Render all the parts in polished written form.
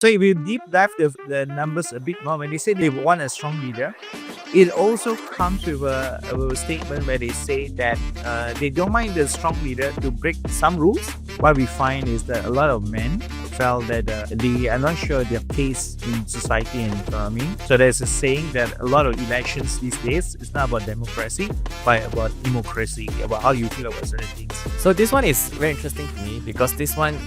So if you deep dive the numbers a bit more, when they say they want a strong leader, it also comes with a statement where they say that they don't mind the strong leader to break some rules. What we find is that a lot of men felt that they are not sure their place in society and economy. So there's a saying that a lot of elections these days is not about democracy, but about democracy, about how you feel about certain things. So this one is very interesting to me because this one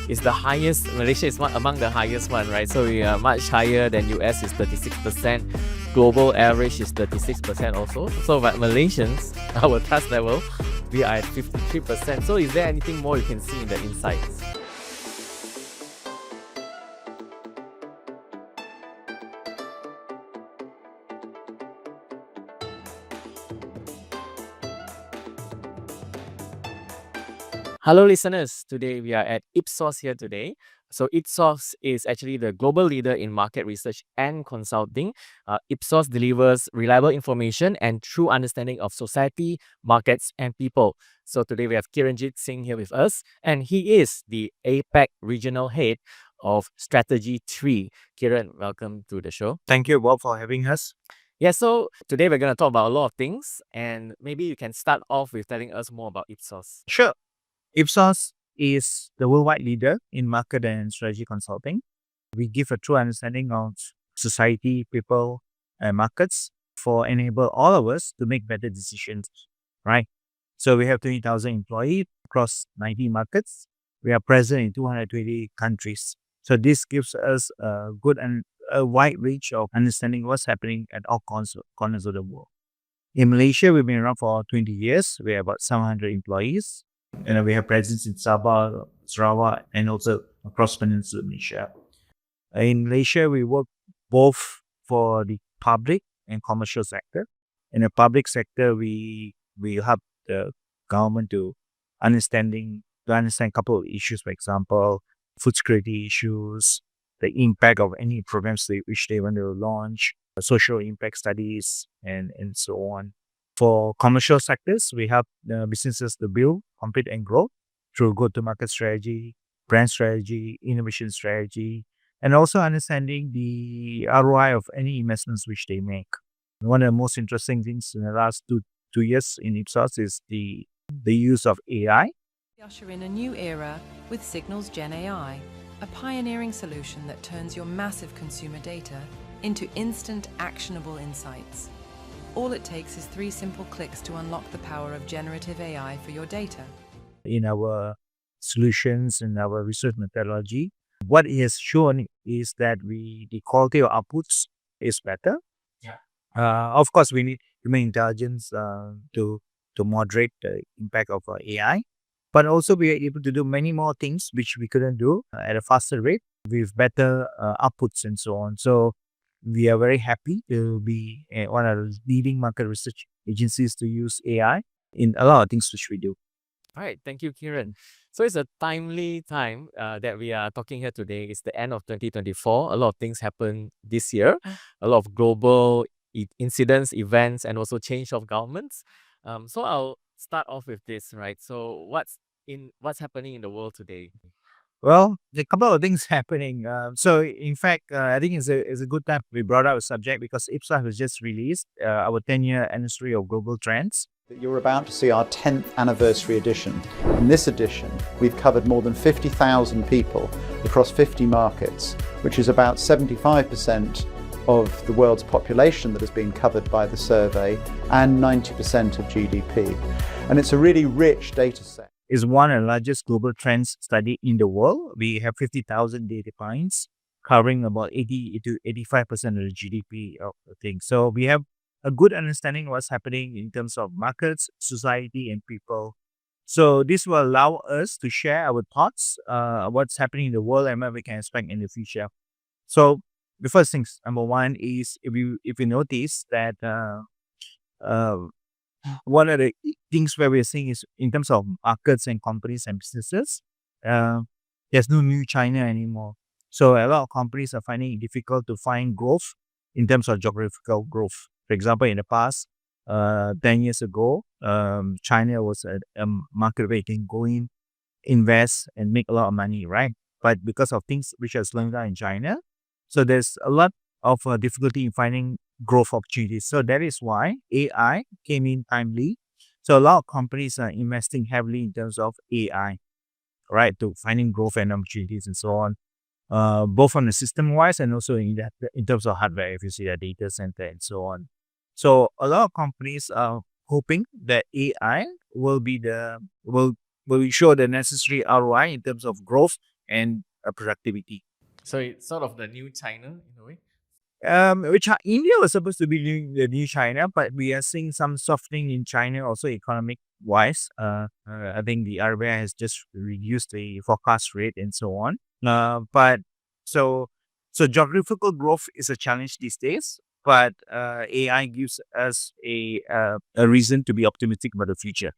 is the highest. Malaysia is one among the highest one, right? So we are much higher than US is 36%. Global average is 36% also. So but Malaysians, our trust level, we are at 53%. So is there anything more you can see in the insights? Hello, listeners. Today we are at Ipsos here today. So Ipsos is actually the global leader in market research and consulting. Ipsos delivers reliable information and true understanding of society, markets, and people. So today we have Kiranjit Singh here with us, and he is the APAC regional head of Strategy 3. Kiran, welcome to the show. Thank you, Bob, for having us. Yeah, so today we're going to talk about a lot of things, and maybe you can start off with telling us more about Ipsos. Sure. Ipsos is the worldwide leader in market and strategy consulting. We give a true understanding of society, people, and markets for enable all of us to make better decisions, right? So we have 20,000 employees across 90 markets. We are present in 220 countries. So this gives us a good and a wide range of understanding what's happening at all corners of the world. In Malaysia, we've been around for 20 years. We have about 700 employees. And we have presence in Sabah, Sarawak, and also across Peninsula Malaysia. In Malaysia, we work both for the public and commercial sector. In the public sector, we help the government to understand a couple of issues, for example, food security issues, the impact of any programs which they want to launch, social impact studies, and so on. For commercial sectors, we help businesses to build, compete, and grow through go-to-market strategy, brand strategy, innovation strategy, and also understanding the ROI of any investments which they make. One of the most interesting things in the last two years in Ipsos is the use of AI. We usher in a new era with Signals Gen AI, a pioneering solution that turns your massive consumer data into instant, actionable insights. All it takes is 3 simple clicks to unlock the power of generative AI for your data. In our solutions and our research methodology, what it has shown is that the quality of outputs is better. Yeah. Of course, we need human intelligence to moderate the impact of AI, but also we are able to do many more things which we couldn't do at a faster rate with better outputs and so on. So we are very happy to be one of the leading market research agencies to use AI in a lot of things which we do. All right, thank you, Kiran. So it's a timely time that we are talking here today. It's the end of 2024. A lot of things happen this year. A lot of global incidents, events, and also change of governments. So I'll start off with this, right? So what's happening in the world today? Well, there are a couple of things happening. So, in fact, I think it's a good time we brought up a subject because Ipsos has just released our 10-year anniversary of global trends. You're about to see our 10th anniversary edition. In this edition, we've covered more than 50,000 people across 50 markets, which is about 75% of the world's population that has been covered by the survey and 90% of GDP. And it's a really rich data set. It's one of the largest global trends study in the world. We have 50,000 data points covering about 80 to 85% of the GDP of the thing. So we have a good understanding of what's happening in terms of markets, society, and people. So this will allow us to share our thoughts, what's happening in the world and what we can expect in the future. So the first things, number one is if you notice that one of the things where we're seeing is in terms of markets and companies and businesses, there's no new China anymore. So a lot of companies are finding it difficult to find growth in terms of geographical growth. For example, in the past, 10 years ago, China was a market where you can go in, invest, and make a lot of money, right? but because of things which are slowing down in China, so there's a lot of difficulty in finding growth opportunities. So that is why AI came in timely. So a lot of companies are investing heavily in terms of AI, right, to finding growth and opportunities and so on, both on the system wise and also in terms of hardware, if you see the data center and so on. So a lot of companies are hoping that AI will show the necessary ROI in terms of growth and productivity. So it's sort of the new China in a way. India was supposed to be the new China, but we are seeing some softening in China also economic wise. I think the RBI has just reduced the forecast rate and so on. But so geographical growth is a challenge these days. But AI gives us a reason to be optimistic about the future.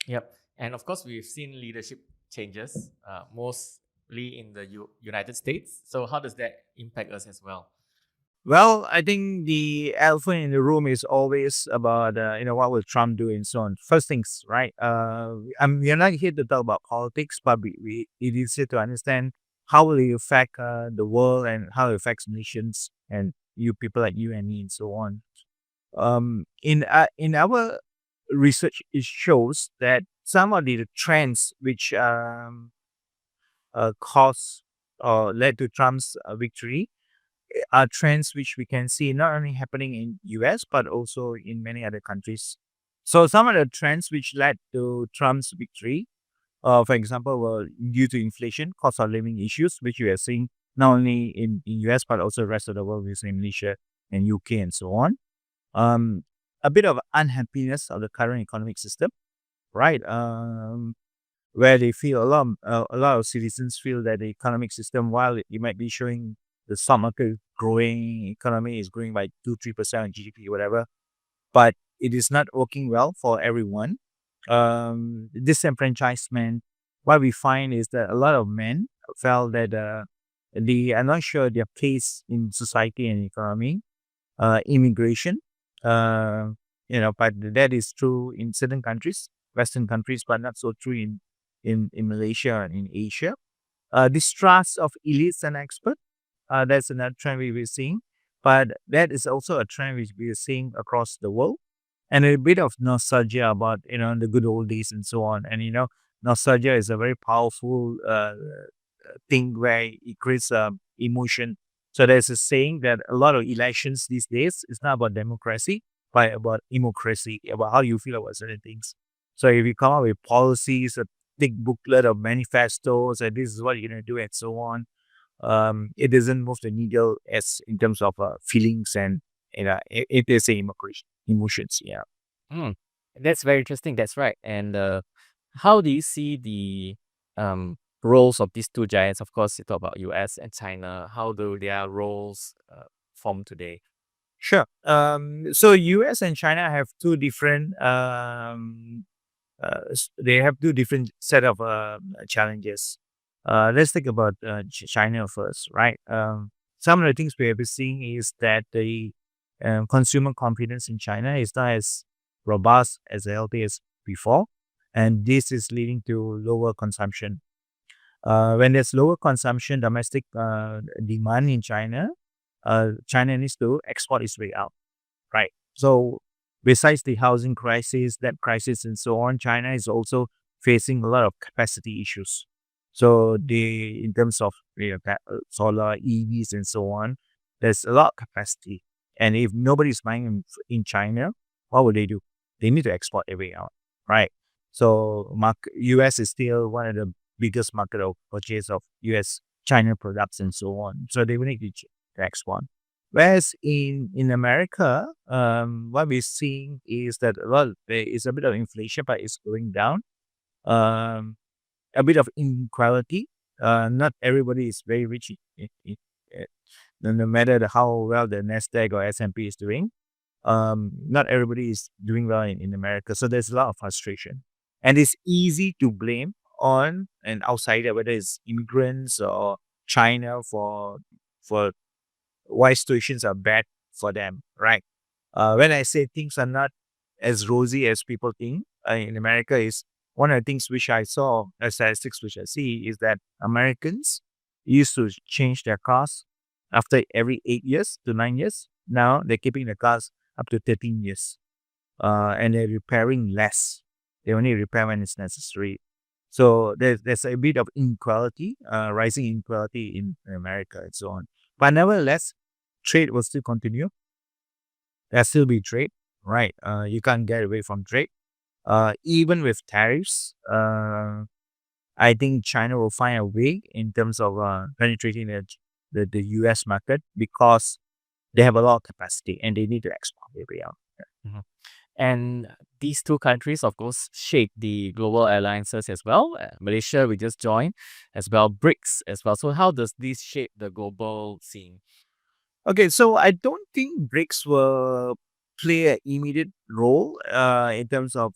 Yep. And of course, we've seen leadership changes, mostly in the United States. So how does that impact us as well? Well, I think the elephant in the room is always about what will Trump do and so on. First things, right? We are not here to talk about politics, but it is here to understand how will it affect the world and how it affects nations and you people like you and me and so on. In our research, it shows that some of the trends which caused or led to Trump's victory are trends which we can see not only happening in US but also in many other countries. So some of the trends which led to Trump's victory, for example, were due to inflation, cost of living issues, which we are seeing not only in US but also the rest of the world, we see in Malaysia and UK and so on. A bit of unhappiness of the current economic system, right? Where they feel a lot of citizens feel that the economic system, while it might be showing the stock market growing, economy is growing by 2-3% on GDP, whatever, but it is not working well for everyone. Disenfranchisement. What we find is that a lot of men felt that they are not sure their place in society and economy. Immigration, but that is true in certain countries, Western countries, but not so true in Malaysia and in Asia. Distrust of elites and experts. That's another trend we're seeing, but that is also a trend which we are seeing across the world, and a bit of nostalgia about the good old days and so on. And nostalgia is a very powerful thing where it creates emotion. So there's a saying that a lot of elections these days is not about democracy, but about democracy, about how you feel about certain things. So if you come up with policies, a big booklet of manifestos, and this is what you're going to do, and so on, it doesn't move the needle as in terms of feelings and it is emotions. Yeah. That's very interesting. That's right. And how do you see the roles of these two giants? Of course, you talk about US and China. How do their roles form today? Sure. So US and China have two different they have two different set of challenges. Let's think about China first, right? Some of the things we have been seeing is that the consumer confidence in China is not as robust, as healthy as before, and this is leading to lower consumption. When there's lower consumption, domestic demand in China, China needs to export its way out, right? So besides the housing crisis, debt crisis, and so on, China is also facing a lot of capacity issues. So in terms of solar, EVs, and so on, there's a lot of capacity. And if nobody's buying in China, what would they do? They need to export their way out, right? So US is still one of the biggest market of purchase of US China products and so on. So they will need to export. Whereas in America, what we're seeing is that there is a bit of inflation, but it's going down. A bit of inequality. Not everybody is very rich. No matter how well the Nasdaq or S&P is doing, not everybody is doing well in America. So there's a lot of frustration, and it's easy to blame on an outsider, whether it's immigrants or China for why situations are bad for them, right? When I say things are not as rosy as people think in America, is one of the things which I saw, statistics which I see, is that Americans used to change their cars after every 8 years to 9 years. Now they're keeping the cars up to 13 years. And they're repairing less. They only repair when it's necessary. So there's a bit of inequality, rising inequality in America and so on. But nevertheless, trade will still continue. There'll still be trade, right? You can't get away from trade. Even with tariffs, I think China will find a way in terms of penetrating the US market because they have a lot of capacity and they need to expand their way out. Mhm. And these two countries, of course, shape the global alliances as well. Malaysia, we just joined, as well, BRICS as well. So how does this shape the global scene? Okay, so I don't think BRICS will play an immediate role in terms of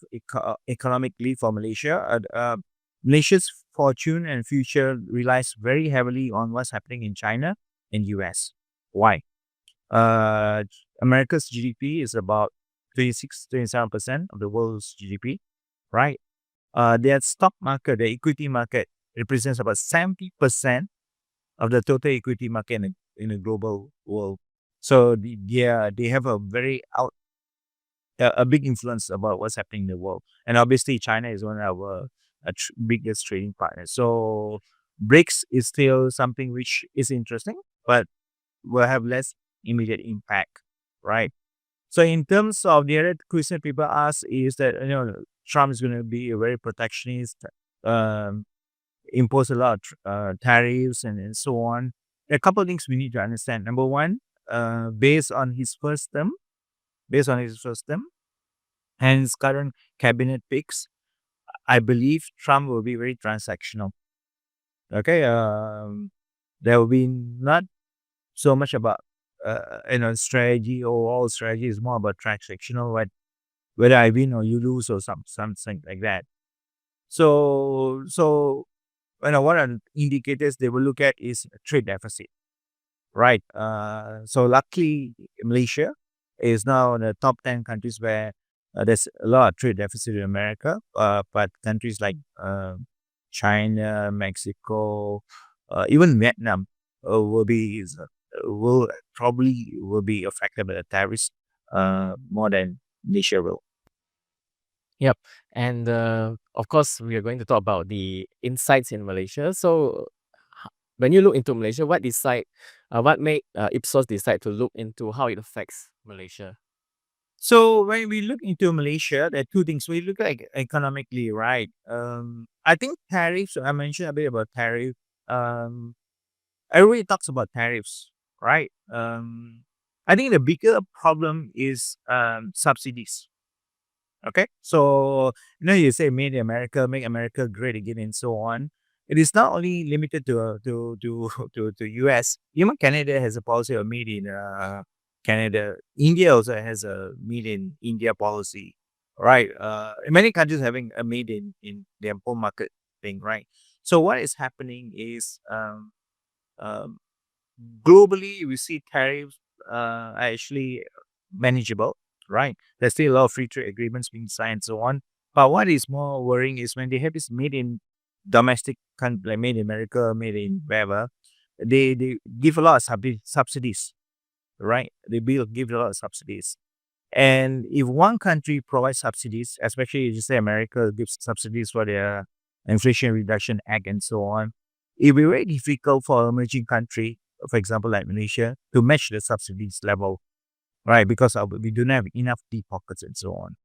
economically for Malaysia. Malaysia's fortune and future relies very heavily on what's happening in China and US. Why? Uh, America's GDP is about 27% of the world's GDP, right? Their stock market, the equity market, represents about 70% of the total equity market in the global world. So they have a very a big influence about what's happening in the world. And obviously, China is one of our biggest trading partners. So BRICS is still something which is interesting, but will have less immediate impact, right? So in terms of the other question people ask is that Trump is going to be a very protectionist, impose a lot of tariffs and so on. There are a couple of things we need to understand. Number one, based on his first term and his current cabinet picks, I believe Trump will be very transactional. Okay, there will be not so much about strategy or all strategy is more about transactional, whether I win or you lose or something like that. So what are indicators they will look at is trade deficit, right? So luckily Malaysia is now in the top 10 countries where there's a lot of trade deficit in America, but countries like China, Mexico, even Vietnam will probably be affected by the tariffs more than Malaysia will. Yep. And of course, we are going to talk about the insights in Malaysia. So when you look into Malaysia, what made Ipsos decide to look into how it affects Malaysia? So when we look into Malaysia, there are two things. We look at economically, right? I think tariffs. I mentioned a bit about tariff. Everybody talks about tariffs, right? I think the bigger problem is subsidies. Okay, so you say "Made in America," "Make America Great Again," and so on. It is not only limited to US. Even Canada has a policy of "Made in Canada." India also has a "Made in India" policy, right? Many countries having a "Made in their home market" thing, right? So what is happening is um, globally we see tariffs are actually manageable, right? There's still a lot of free trade agreements being signed and so on. But what is more worrying is when they have this made in domestic country, like made in America, made in wherever, they give a lot of subsidies, right? They give a lot of subsidies. And if one country provides subsidies, especially if you say America gives subsidies for their Inflation Reduction Act and so on, it will be very difficult for an emerging country, for example, like Malaysia, to match the subsidies level, right? Because we don't have enough deep pockets and so on.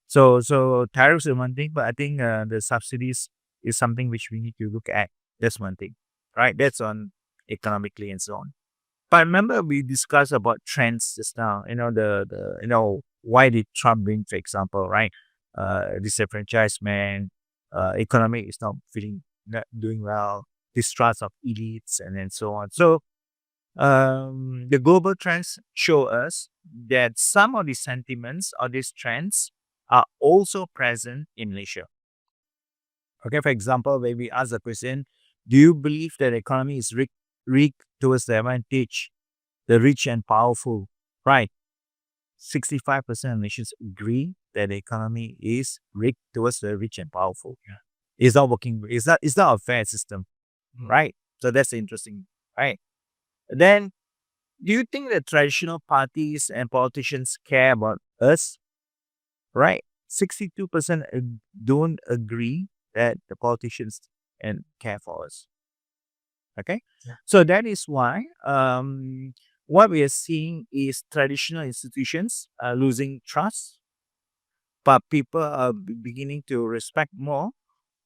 So tariffs is one thing, but I think the subsidies is something which we need to look at. That's one thing, right? That's on economically and so on. But remember we discussed about trends just now. Why did Trump win, for example, right? Disenfranchisement, economy is not doing well, distrust of elites, and then so on. So the global trends show us that some of these sentiments or these trends are also present in Malaysia. Okay, for example, when we ask the question, do you believe that the economy is rigged towards the advantage, the rich and powerful? Right. 65% of nations agree that the economy is rigged towards the rich and powerful. Yeah. It's not working. It's not a fair system, right? So that's interesting, right? Then, do you think that traditional parties and politicians care about us? Right. 62% don't agree that the politicians and care for us. Okay. Yeah. So that is why what we are seeing is traditional institutions are losing trust, but people are beginning to respect more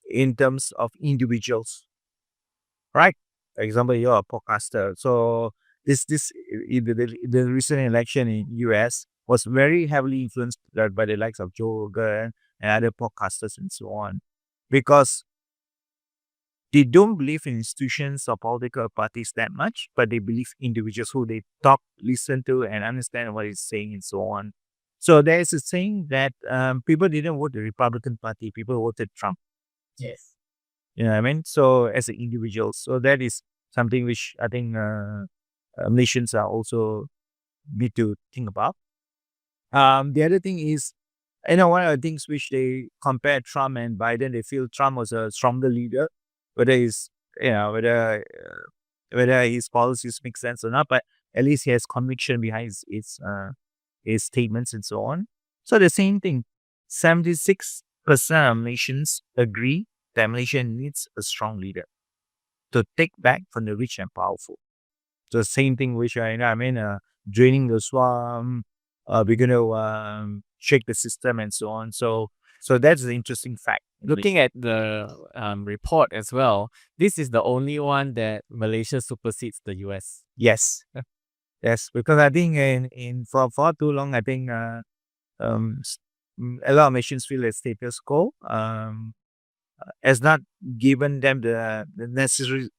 in terms of individuals, right? For example, you're a podcaster. So this the recent election in US was very heavily influenced by the likes of Joe Rogan and other podcasters and so on, because they don't believe in institutions or political parties that much, but they believe individuals who they talk, listen to, and understand what he's saying and so on. So there is a saying that people didn't vote the Republican Party, people voted Trump. Yes. You know what I mean? So as an individual, so that is something which I think nations are also need to think about. The other thing is, one of the things which they compare Trump and Biden, they feel Trump was a stronger leader, whether he's, whether his policies make sense or not, but at least he has conviction behind his statements and so on. So the same thing, 76% of nations agree that Malaysia needs a strong leader to take back from the rich and powerful. So the same thing which draining the swamp, we're going to shake the system and so on. So that's the interesting fact. Looking at the report as well, this is the only one that Malaysia supersedes the US. Yes. Yes, because I think in for too long, I think a lot of nations feel that status quo has not given them the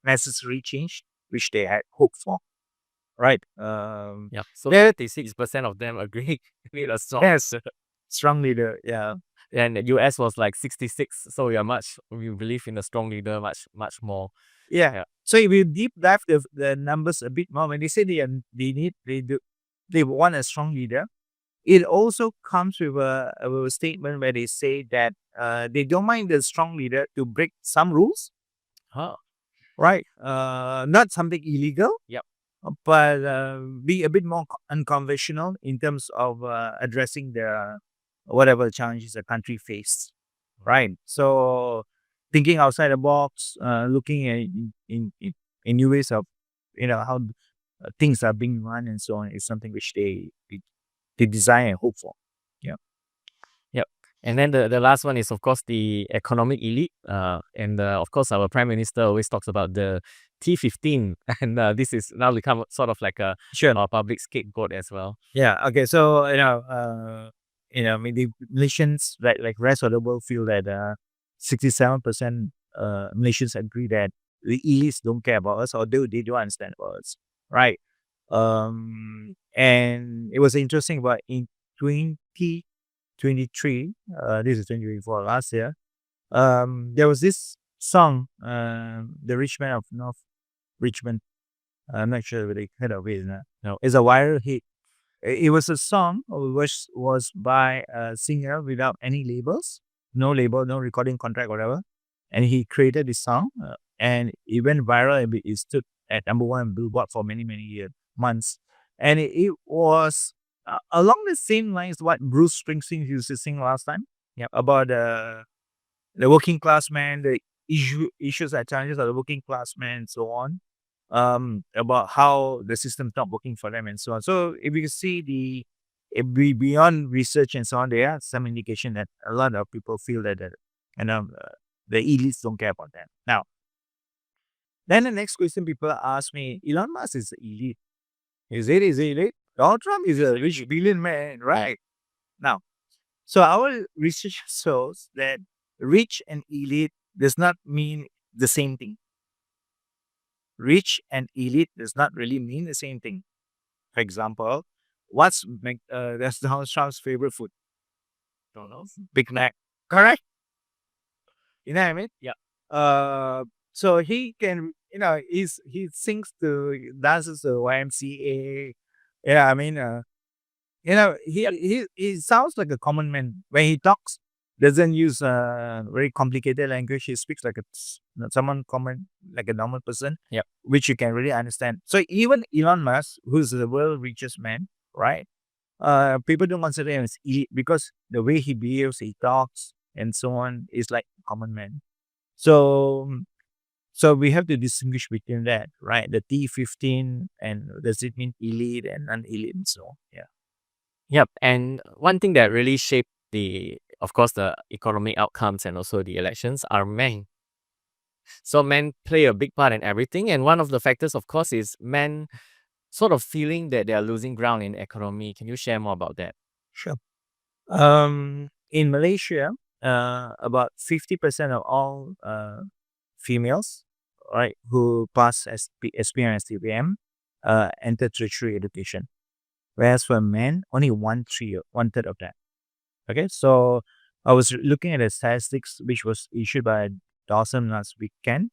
necessary change which they had hoped for. Right. Yeah. So 36% of them agree with a strong. Yes, strong leader. Yeah. And the US was like 66. So we believe in a strong leader much more. Yeah. Yeah. So if you deep dive the numbers a bit more, when they say they want a strong leader, it also comes with a statement where they say that they don't mind the strong leader to break some rules, Huh. right? Not something illegal. Yep. But be a bit more unconventional in terms of addressing the whatever challenges the country faced, right? So thinking outside the box, looking at in new ways of how things are being run and so on is something which they desire and hope for. Yeah. Yep. And then the last one is, of course, the economic elite. And of course, our Prime Minister always talks about the T15. And this is now become sort of like a public scapegoat as well. Yeah. Okay. So, the Malaysians, like rest of the world, feel that 67% Malaysians agree that the elites don't care about us, or they don't understand about us. Right. And it was interesting, but in 2023, this is 2024, last year, there was this song, The Rich Man of North Richmond. I'm not sure whether you heard of it. No. It's a viral hit. It was a song which was by a singer without any labels, no label, no recording contract, whatever. And he created this song, and it went viral. And it stood at number one on Billboard for many months. And it was along the same lines what Bruce Springsteen used to sing last time. Yep. About the working class man, the issues and challenges of the working class man, and so on. About how the system's not working for them and so on. So if you see beyond research and so on, there are some indication that a lot of people feel that the elites don't care about them. Now, then the next question people ask me, Elon Musk is the elite. Is he elite? Donald Trump is a rich billion man, right? Now, so our research shows that rich and elite does not mean the same thing. Rich and elite does not really mean the same thing. For example, that's Donald Trump's favorite food? Don't know. Big Mac. Correct? You know what I mean? Yeah. So he can, he dances to YMCA. Yeah, I mean, he sounds like a common man when he talks. doesn't use very complicated language. He speaks like someone common, like a normal person, Yep. which you can really understand. So even Elon Musk, who's the world richest man, right? People don't consider him as elite because the way he behaves, he talks, and so on is like common man. So we have to distinguish between that, right? The T15, and does it mean elite and non-elite and so on? Yeah. Yep. And one thing that really shaped of course, the economic outcomes and also the elections are men. So men play a big part in everything. And one of the factors, of course, is men sort of feeling that they are losing ground in economy. Can you share more about that? Sure. In Malaysia, about 50% of all females, right, who pass SPM and STPM, enter tertiary education, whereas for men, only one third of that. Okay, so I was looking at the statistics which was issued by Dawson last weekend.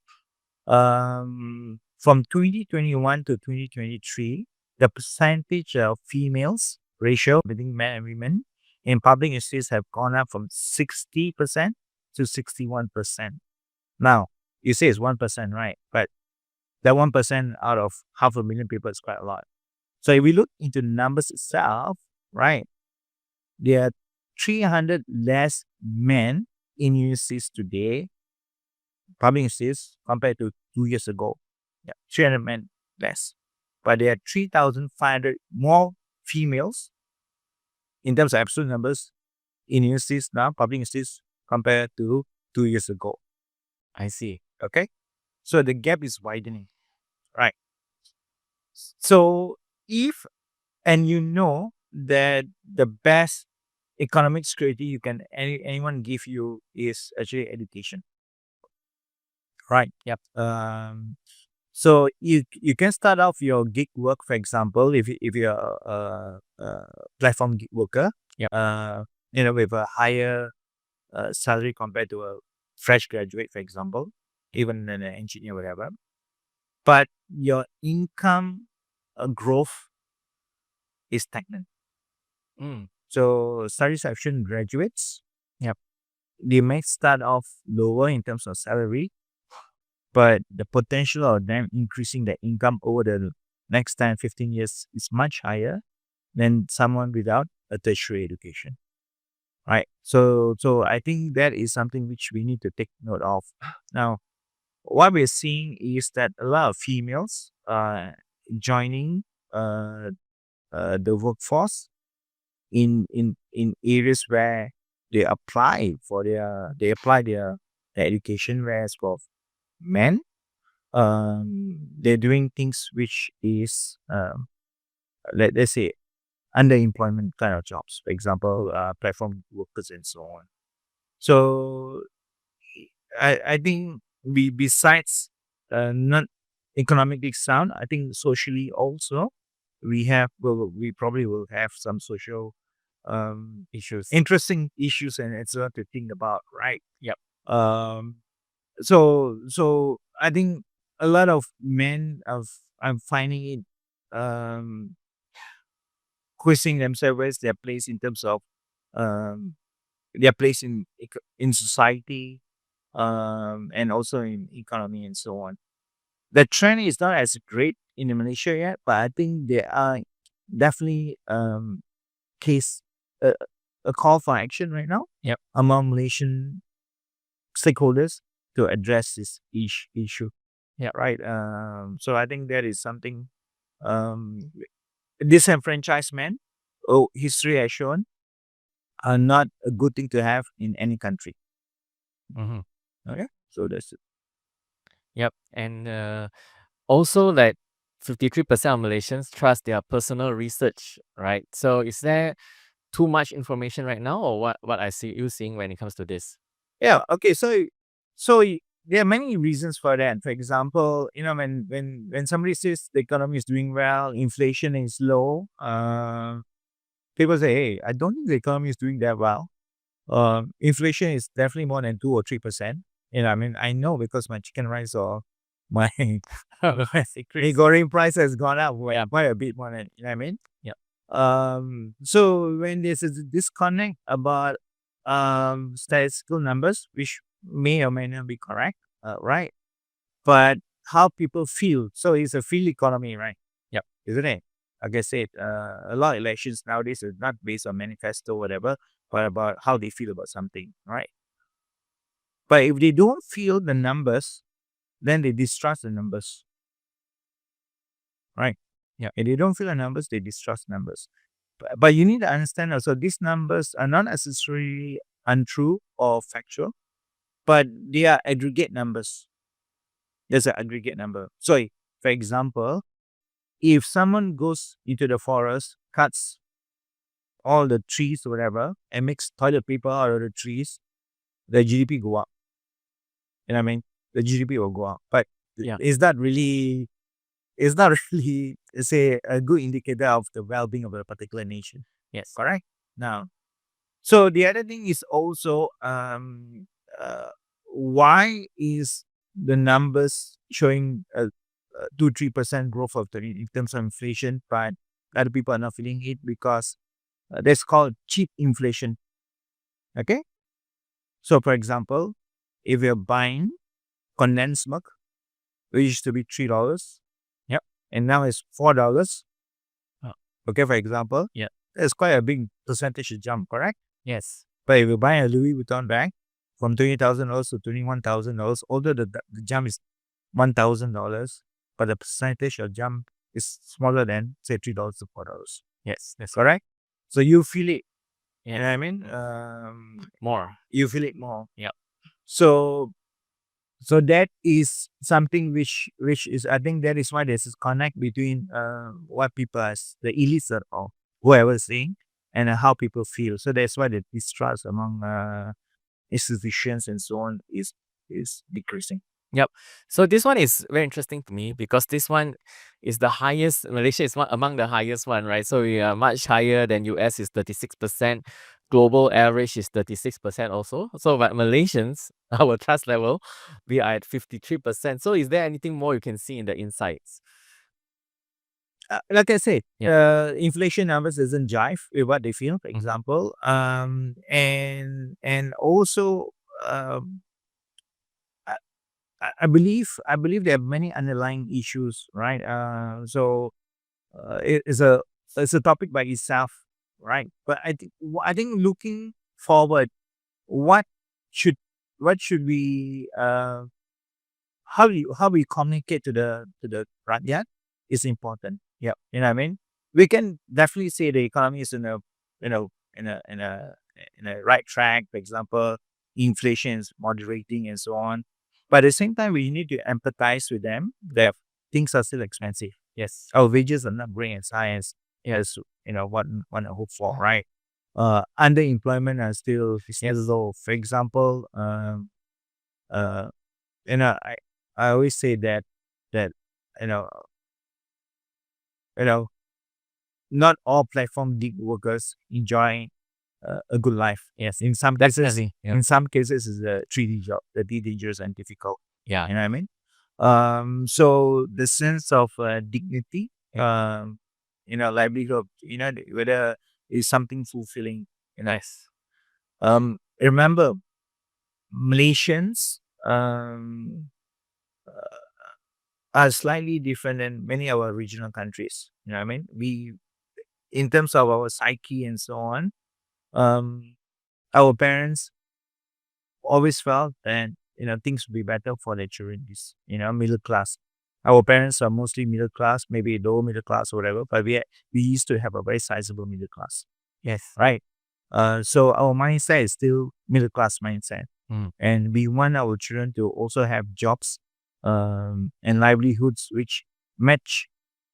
From 2021 to 2023, the percentage of females ratio between men and women in public institutes have gone up from 60% to 61%. Now, you say it's 1%, right? But that 1% out of 500,000 people is quite a lot. So if we look into the numbers itself, right, there are 300 less men in universities today, public institutes, compared to 2 years ago. Yeah, 300 men less. But there are 3,500 more females in terms of absolute numbers in universities now, public institutes, compared to 2 years ago. I see. Okay? So the gap is widening, right? So and you know that the best economic security you can anyone give you is actually education, right? Yep. So you can start off your gig work, for example, if you're a platform gig worker, Yep. With a higher salary compared to a fresh graduate, for example, even an engineer, whatever. But your income growth is stagnant. Mm. So study section graduates, Yep. they may start off lower in terms of salary, but the potential of them increasing their income over the next 10, 15 years is much higher than someone without a tertiary education. Right. So I think that is something which we need to take note of. Now, what we're seeing is that a lot of females joining the workforce in areas where they apply their education, whereas for men, they're doing things which is let's say underemployment kind of jobs, for example, platform workers and so on. So I think besides not economically sound, I think socially also we probably will have some social Issues. interesting issues and etc. to think about, right? Yep. So I think a lot of men I'm finding it questioning themselves where's their place in terms of their place in society, and also in economy and so on. The trend is not as great in Malaysia yet, but I think there are definitely a call for action right now. Yep. Among Malaysian stakeholders to address this issue. Yeah. Right. So I think that is something disenfranchised men, history has shown, are not a good thing to have in any country. Mm-hmm. Okay. So that's it. Yep. And also that 53% of Malaysians trust their personal research, right? So is there too much information right now, or what I see you seeing when it comes to this? Yeah. Okay. So there are many reasons for that. For example, when somebody says the economy is doing well, inflation is low, people say, "Hey, I don't think the economy is doing that well. Inflation is definitely more than 2 or 3%. I know because my chicken rice or my mee goreng price has gone up quite a bit more than, you know what I mean? Yep. So when there's a disconnect about statistical numbers, which may or may not be correct, right? But how people feel. So it's a feel economy, right? Yep. Isn't it? Like I said, a lot of elections nowadays are not based on manifesto, whatever, but about how they feel about something, right? But if they don't feel the numbers, then they distrust the numbers, right? Yeah. If they don't feel the numbers, they distrust numbers. But you need to understand also these numbers are not necessarily untrue or factual, but they are aggregate numbers. There's an aggregate number. So, for example, if someone goes into the forest, cuts all the trees or whatever, and makes toilet paper out of the trees, the GDP go up. You know what I mean? The GDP will go up. But Yeah. is that really, it's not really, say, a good indicator of the well-being of a particular nation. Yes. Correct? Now, so the other thing is also, why is the numbers showing a 2-3% growth in terms of inflation, but other people are not feeling it? Because that's called cheap inflation. Okay. So, for example, if you're buying condensed milk, which used to be $3, Yep. and now it's $4. Oh. Okay, for example, Yeah. there's quite a big percentage jump, correct? Yes. But if you buy a Louis Vuitton bag from $20,000 to $21,000, although the jump is $1,000, but the percentage of jump is smaller than, say, $3 to $4. Yes. That's Correct? So you feel it. Yeah. You know what I mean? More. You feel it more. Yep. So that is something which is, I think that is why there's this connect between what people as the elites or whoever is saying and how people feel. So that's why the distrust among institutions and so on is decreasing. Yep. So this one is very interesting to me because this one is the highest. Malaysia is one among the highest one, right? So we are much higher than US is 36%. Global average is 36% also. So but Malaysians, our trust level, we are at 53%. So is there anything more you can see in the insights? Like I said, inflation numbers doesn't jive with what they feel, for example. And also, I believe there are many underlying issues, right? So it's a topic by itself, right? But I think looking forward, what should we how we communicate to the rakyat is important. Yeah, you know what I mean. We can definitely say the economy is in a right track. For example, inflation is moderating and so on. But at the same time, we need to empathize with them that things are still expensive. Yes. Our wages are not growing as high as what I hope for, right? Underemployment are still low. For example, I always say that you know not all platform gig workers enjoy a good life. Yes. In some cases, Definitely. Yeah. in some cases, is a 3D job, the dangerous and difficult. Yeah. You know what I mean? So the sense of dignity, livelihood, whether is something fulfilling. Nice. Remember, Malaysians are slightly different than many of our regional countries. You know what I mean? We, in terms of our psyche and so on, our parents always felt that things would be better for their children. Is middle class. Our parents are mostly middle class, maybe low middle class or whatever, but we used to have a very sizable middle class. Yes. Right. So our mindset is still middle class mindset, and we want our children to also have jobs and livelihoods which match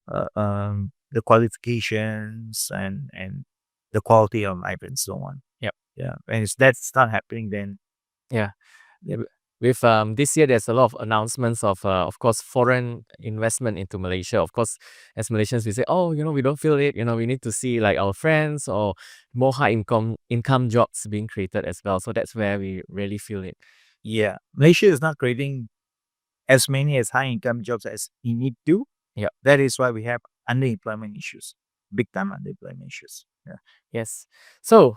the qualifications and the quality of life and so on. Yep. Yeah. And if that's not happening, then Yeah. With this year, there's a lot of announcements of course, foreign investment into Malaysia. Of course, as Malaysians, we say, oh, we don't feel it. We need to see like our friends or more high income jobs being created as well. So that's where we really feel it. yeah, Malaysia is not creating as many as high income jobs as we need to. Yeah. That is why we have underemployment issues, big time underemployment issues. Yeah. Yes. So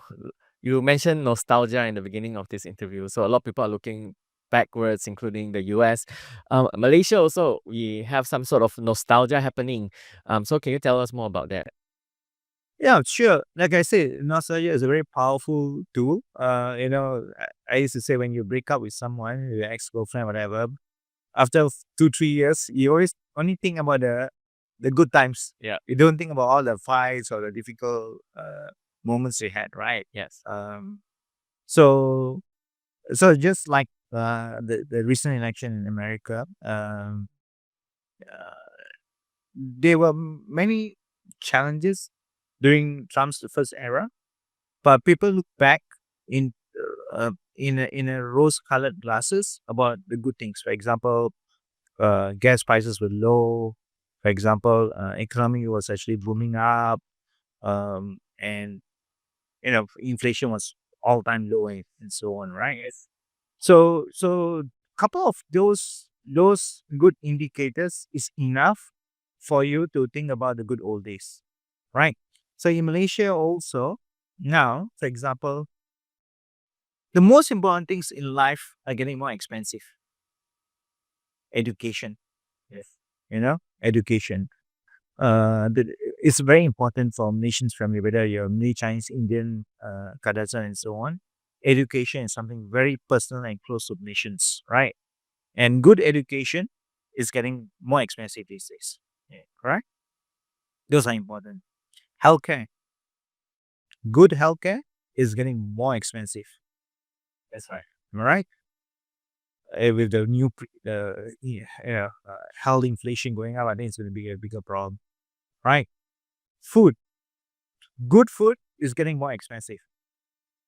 You mentioned nostalgia in the beginning of this interview. So a lot of people are looking backwards, including the US. Malaysia also, we have some sort of nostalgia happening. So can you tell us more about that? Yeah, sure. Like I said, nostalgia is a very powerful tool. I used to say when you break up with someone, your ex-girlfriend, whatever, after 2, 3 years, you always only think about the good times. Yeah. You don't think about all the fights or the difficult moments you had, right? Yes. So so just like the recent election in America, uh, there were many challenges during Trump's first era, but people look back in a rose-colored glasses about the good things. For example, gas prices were low. For example, economy was actually booming up, and inflation was all-time low and so on, right? So couple of those good indicators is enough for you to think about the good old days, right? So in Malaysia also now, for example, the most important things in life are getting more expensive. Education, Yes. education. It's very important for nations family, whether you're Malay, Chinese, Indian, Kadazan, and so on. Education is something very personal and close to nations, right? And good education is getting more expensive these days. Yeah, correct? Those are important. Healthcare. Good healthcare is getting more expensive. That's right. Am I right? With the new health inflation going up, I think it's going to be a bigger problem, right? Food. Good food is getting more expensive.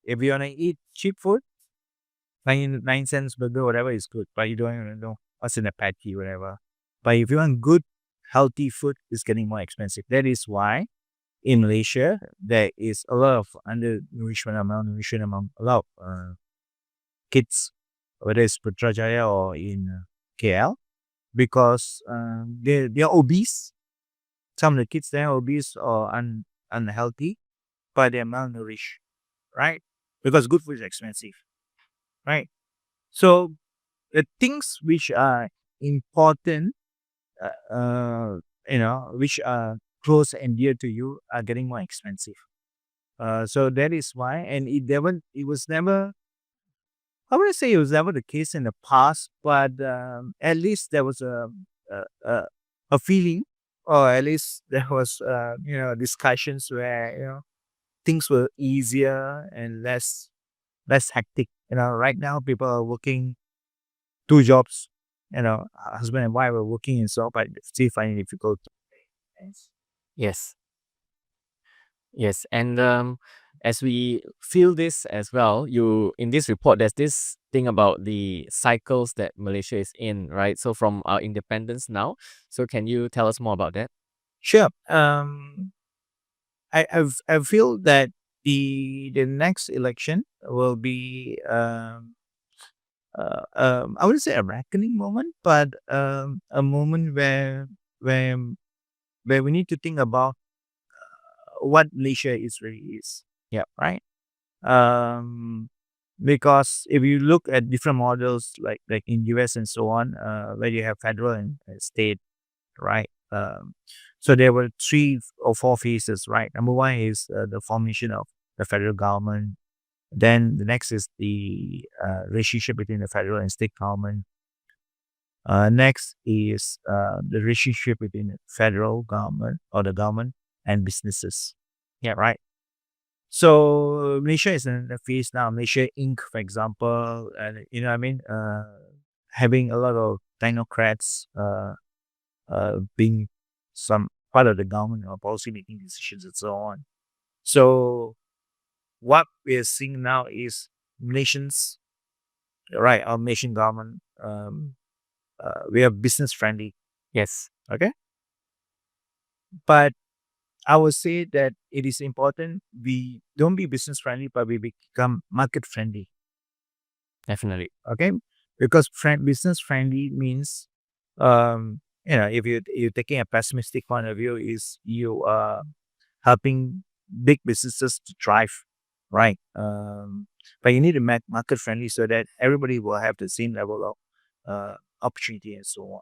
If you want to eat cheap food, 9 cents burger, whatever is good, but you don't even know what's in a patty, whatever. But if you want good, healthy food, it's getting more expensive. That is why in Malaysia, there is a lot of undernourishment, malnutrition among a lot of kids, whether it's Putrajaya or in KL, because they're obese. Some of the kids there are obese or unhealthy, but they're malnourished, right? Because good food is expensive, right? So the things which are important, which are close and dear to you, are getting more expensive. So that is why, and it was never. I wouldn't say it was never the case in the past, but at least there was a, a a feeling, or at least there was discussions where things were easier and less hectic. Right now people are working 2 jobs. Husband and wife are working in so, but still finding it difficult. Yes. Yes. And as we feel this as well, you in this report, there's this thing about the cycles that Malaysia is in, right? So from our independence now. So can you tell us more about that? Sure. I feel that the next election will be I wouldn't say a reckoning moment, but a moment where where we need to think about what Malaysia is really is. Yeah. Right. Um, because if you look at different models like in US and so on, where you have federal and state, right? So there were 3 or 4 phases, right? Number one is the formation of the federal government. Then the next is the relationship between the federal and state government. Next is the relationship between the federal government or the government and businesses. Yeah. Right. So Malaysia is in the phase now. Malaysia Inc., for example, and you know what I mean, having a lot of technocrats being some part of the government or policy making decisions and so on. So what we're seeing now is Malaysians, right? Our Malaysian government, we are business friendly, Yes. okay? But I would say that it is important we don't be business friendly, but we become market friendly. Definitely. Okay, because business friendly means, if you're taking a pessimistic point of view, is you are helping big businesses to thrive, right? But you need to make market friendly so that everybody will have the same level of opportunity and so on,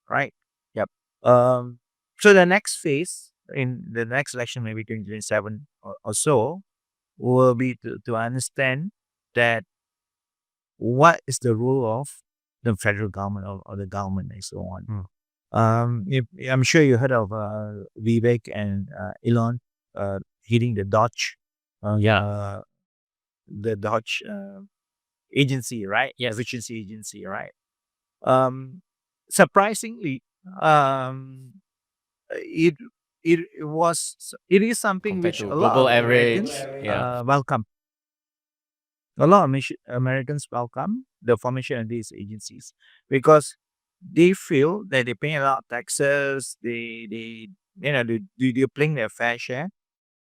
right? Yep. So the next phase in the next election, maybe 2027 or so, will be to understand that what is the role of the federal government or the government and so on. I'm sure you heard of Vivek and Elon hitting the Dodge, Yeah. the Dodge agency, right? Yes. Efficiency agency, right? Surprisingly, it it is something Compared which to a lot global of average. Americans Yeah. welcome. A lot of Americans welcome the formation of these agencies because they feel that they're paying a lot of taxes. They're playing their fair share,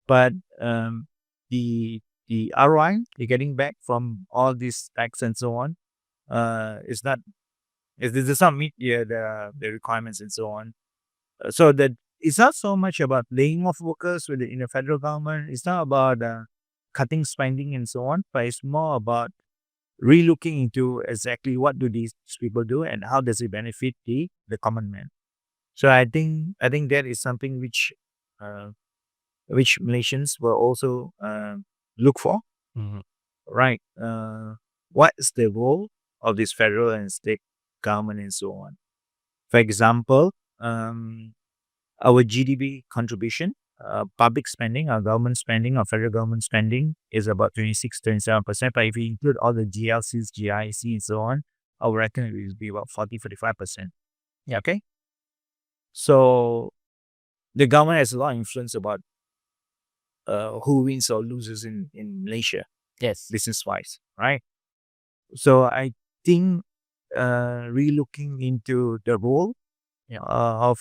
but the ROI they're getting back from all these tax and so on is not is this does not meet the requirements and so on. So that it's not so much about laying off workers in the federal government. It's not about cutting spending and so on, but it's more about relooking into exactly what do these people do and how does it benefit the common man. So I think that is something which Malaysians will also look for, Mhm. right? What is the role of this federal and state government and so on? For example, our GDP contribution, public spending, our government spending, our federal government spending is about 26-27%. But if we include all the GLCs, GIC, and so on, I would reckon it will be about 40-45%. Yeah. Okay. So the government has a lot of influence about who wins or loses in Malaysia, Yes. business wise, right? So I think relooking into the role Yeah. of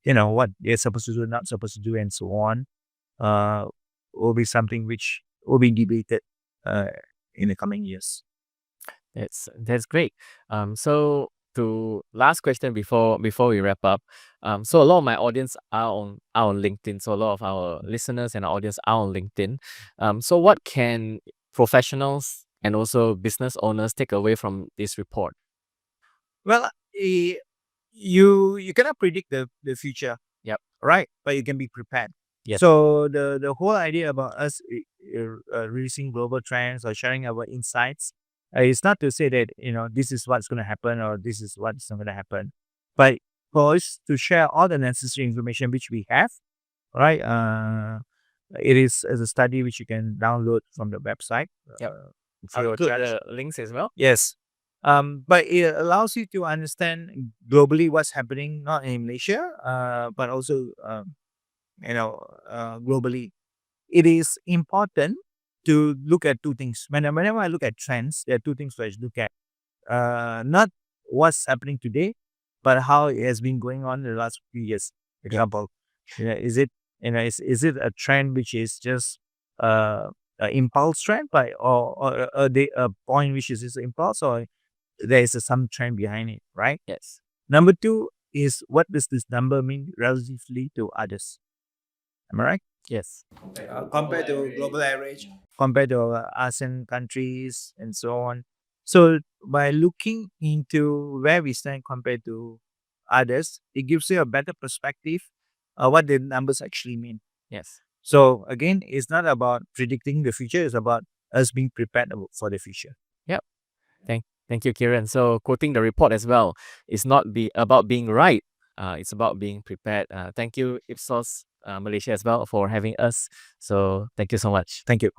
what they're supposed to do, not supposed to do, and so on, will be something which will be debated in the coming years. That's great. So to last question before we wrap up. So a lot of my audience are on LinkedIn. So a lot of our listeners and our audience are on LinkedIn. So what can professionals and also business owners take away from this report? Well, you cannot predict the future. Yep. Right, but you can be prepared. Yes. So the whole idea about us releasing global trends or sharing our insights is not to say that this is what's going to happen or this is what's not going to happen, but for us to share all the necessary information which we have. Right, it is as a study which you can download from the website. Yep. Free I'll of include charge. the links as well. Yes. But it allows you to understand globally what's happening, not in Malaysia, but also, globally. It is important to look at two things. Whenever I look at trends, there are two things I look at. Not what's happening today, but how it has been going on in the last few years. For example, is it a trend which is just an impulse trend, or a point which is just impulse, or there is some trend behind it, right? Yes. Number two is what does this number mean relatively to others? Am I right? Yes. Compared to global average, compared to ASEAN countries and so on. So by looking into where we stand compared to others, it gives you a better perspective what the numbers actually mean. Yes. So again, it's not about predicting the future, it's about us being prepared for the future. Yep. Thank you, Kieran. So quoting the report as well, it's not about being right. It's about being prepared. Thank you, Ipsos Malaysia as well for having us. So thank you so much. Thank you.